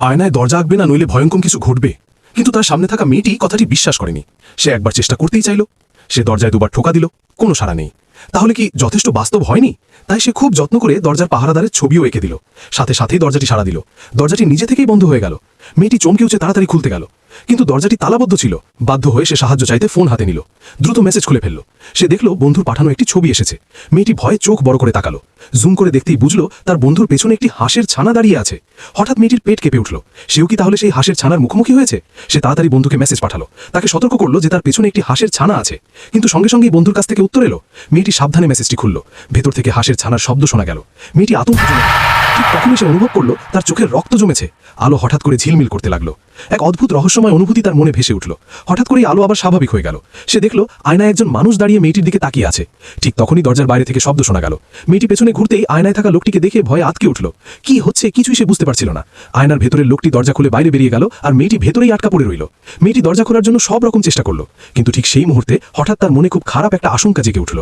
আয়নায় দরজা আঁকবে না, নইলে ভয়ঙ্কর কিছু ঘটবে। কিন্তু তার সামনে থাকা মেয়েটি কথাটি বিশ্বাস করেনি। সে একবার চেষ্টা করতেই চাইল। সে দরজায় দুবার ঠোকা দিল, কোনো সাড়া নেই। তাহলে কি যথেষ্ট বাস্তব হয়নি? তাই সে খুব যত্ন করে দরজার পাহারাদারের ছবিও এঁকে দিল। সাথে সাথেই দরজাটি সাড়া দিল। দরজাটি নিজে থেকেই বন্ধ হয়ে গেল। মেয়েটি চমকে উঠে তাড়াতাড়ি খুলতে গেল, কিন্তু দরজাটি তালাবদ্ধ ছিল। বাধ্য হয়ে সে সাহায্য চাইতে ফোন হাতে নিল। দ্রুত মেসেজ খুলে ফেলল। সে দেখল বন্ধুর পাঠানো একটি ছবি এসেছে। মেয়েটি ভয়ে চোখ বড় করে তাকালো। জুম করে দেখতেই বুঝলো তার বন্ধুর পেছনে একটি হাঁসের ছানা দাঁড়িয়ে আছে। হঠাৎ মেয়েটির পেট কেঁপে উঠল। সেও কি তাহলে সেই হাঁসের ছানার মুখোমুখি হয়েছে? সে তাড়াতাড়ি বন্ধুকে মেসেজ পাঠালো। তাকে সতর্ক করলো যে তার পেছনে একটি হাঁসের ছানা আছে। কিন্তু সঙ্গে সঙ্গেই বন্ধুর কাছ থেকে উত্তর এলো। মেয়েটি সাবধানে মেসেজটি খুলল। ভেতর থেকে হাঁসের ছানার শব্দ শোনা গেল। মেয়েটি আতঙ্কে জমে গেল। ঠিক তখনই সে অনুভব করলো তার চোখের রক্ত জমেছে। আলো হঠাৎ করে ঝিলমিল করতে লাগলো। এক অদ্ভুত রহস্যময় অনুভূতি তার মনে ভেসে উঠল। হঠাৎ করেই আলো আবার স্বাভাবিক হয়ে গেল। সে দেখল আয়নায় একজন মানুষ দাঁড়িয়ে মেয়েটির দিকে তাকিয়ে আছে। ঠিক তখনই দরজার বাইরে থেকে শব্দ শোনা গেল। মেয়েটি পেছনে ঘুরতেই আয়নায় থাকা লোকটিকে দেখে ভয়ে আটকে উঠল। কি হচ্ছে কিছুই সে বুঝতে পারছিল না। আয়নার ভেতরের লোকটি দরজা খুলে বাইরে বেরিয়ে গেল, আর মেয়েটি ভেতরেই আটকা পড়ে রইল। মেয়েটি দরজা খোলার জন্য সব রকম চেষ্টা করলো, কিন্তু ঠিক সেই মুহূর্তে হঠাৎ তার মনে খুব খারাপ একটা আশঙ্কা জেগে উঠল।